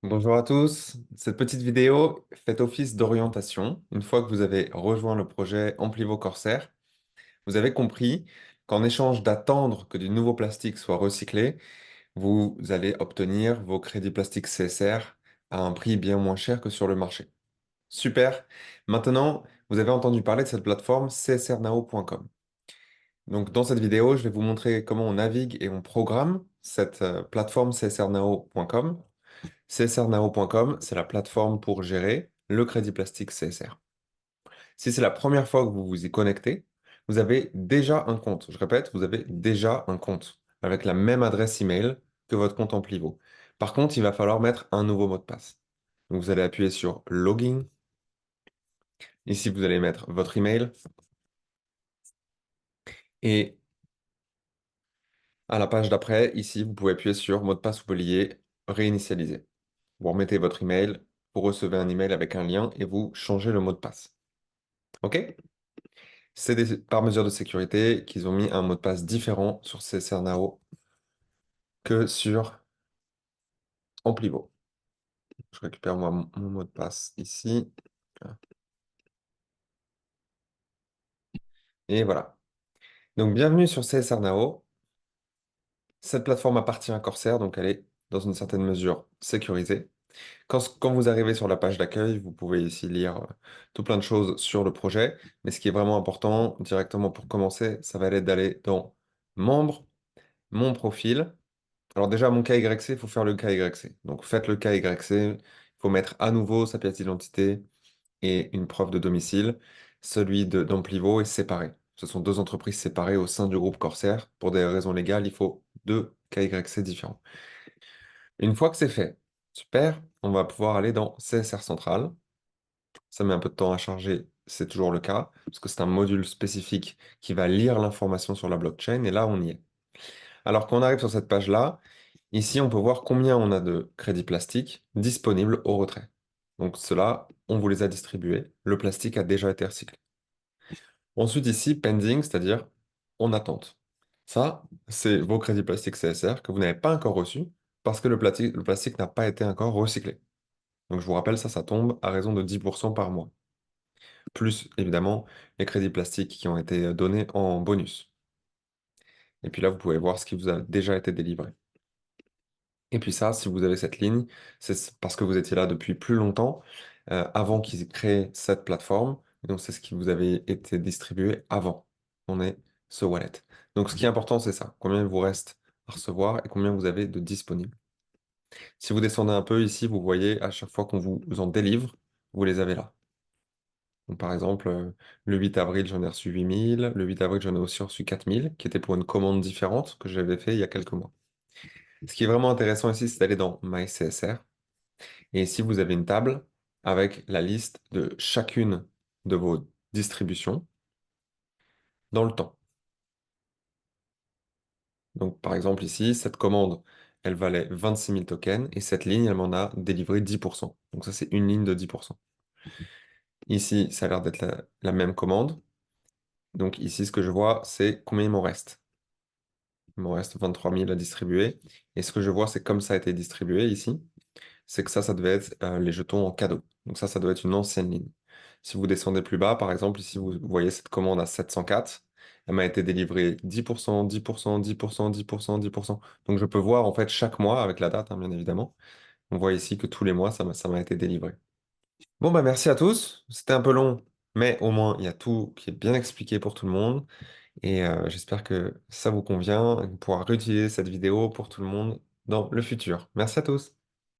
Bonjour à tous. Cette petite vidéo fait office d'orientation. Une fois que vous avez rejoint le projet Amplivo Corsair, vous avez compris qu'en échange d'attendre que du nouveau plastique soit recyclé, vous allez obtenir vos crédits plastiques CSR à un prix bien moins cher que sur le marché. Super. Maintenant, vous avez entendu parler de cette plateforme csrnao.com. Donc, dans cette vidéo, je vais vous montrer comment on navigue et on programme cette plateforme csrnao.com. CSRNAO.com, c'est la plateforme pour gérer le crédit plastique CSR. Si c'est la première fois que vous vous y connectez, vous avez déjà un compte. Je répète, vous avez déjà un compte avec la même adresse email que votre compte Amplivo. Par contre, il va falloir mettre un nouveau mot de passe. Donc, vous allez appuyer sur Login. Ici, vous allez mettre votre email. Et à la page d'après, ici, vous pouvez appuyer sur mot de passe oublié, réinitialiser. Vous remettez votre email, vous recevez un email avec un lien et vous changez le mot de passe. OK? C'est par mesure de sécurité qu'ils ont mis un mot de passe différent sur ces Cernao que sur Amplivo. Je récupère moi mon mot de passe ici. Et voilà. Donc bienvenue sur CSR Nao. Cette plateforme appartient à Corsair, donc elle est dans une certaine mesure sécurisée. Quand vous arrivez sur la page d'accueil, vous pouvez ici lire tout plein de choses sur le projet. Mais ce qui est vraiment important directement pour commencer, ça va être d'aller dans Membres, Mon profil. Alors déjà, mon KYC, il faut faire le KYC. Donc faites le KYC, il faut mettre à nouveau sa pièce d'identité et une preuve de domicile. Celui d'Amplivo est séparé. Ce sont deux entreprises séparées au sein du groupe Corsair. Pour des raisons légales, il faut deux KYC différents. Une fois que c'est fait, super, on va pouvoir aller dans CSR Central. Ça met un peu de temps à charger, c'est toujours le cas, parce que c'est un module spécifique qui va lire l'information sur la blockchain, et là, on y est. Alors qu'on arrive sur cette page-là, ici, on peut voir combien on a de crédits plastiques disponibles au retrait. Donc ceux-là, on vous les a distribués. Le plastique a déjà été recyclé. Ensuite, ici, pending, c'est-à-dire en attente. Ça, c'est vos crédits plastiques CSR que vous n'avez pas encore reçus parce que le plastique n'a pas été encore recyclé. Donc je vous rappelle, ça tombe à raison de 10% par mois. Plus, évidemment, les crédits plastiques qui ont été donnés en bonus. Et puis là, vous pouvez voir ce qui vous a déjà été délivré. Et puis ça, si vous avez cette ligne, c'est parce que vous étiez là depuis plus longtemps, avant qu'ils créent cette plateforme. Et donc, c'est ce qui vous avait été distribué avant. On est ce wallet. Donc, ce qui est important, c'est ça. Combien il vous reste à recevoir et combien vous avez de disponible. Si vous descendez un peu ici, vous voyez à chaque fois qu'on vous en délivre, vous les avez là. Donc, par exemple, le 8 avril, j'en ai reçu 8000. Le 8 avril, j'en ai aussi reçu 4000, qui était pour une commande différente que j'avais fait il y a quelques mois. Ce qui est vraiment intéressant ici, c'est d'aller dans MyCSR. Et ici, vous avez une table avec la liste de chacune de vos distributions dans le temps. Donc, par exemple, ici, cette commande, elle valait 26 000 tokens et cette ligne, elle m'en a délivré 10%. Donc, ça, c'est une ligne de 10%. Ici, ça a l'air d'être la même commande. Donc, ici, ce que je vois, c'est combien il m'en reste. Il m'en reste 23 000 à distribuer. Et ce que je vois, c'est comme ça a été distribué ici. C'est que ça devait être les jetons en cadeau. Donc ça doit être une ancienne ligne. Si vous descendez plus bas, par exemple, ici, vous voyez cette commande à 704, elle m'a été délivrée 10%, 10%, 10%, 10%, 10%. Donc je peux voir en fait chaque mois avec la date, hein, bien évidemment. On voit ici que tous les mois, ça m'a été délivré. Bon, bah merci à tous. C'était un peu long, mais au moins, il y a tout qui est bien expliqué pour tout le monde. Et j'espère que ça vous convient et qu'on pourra réutiliser cette vidéo pour tout le monde dans le futur. Merci à tous.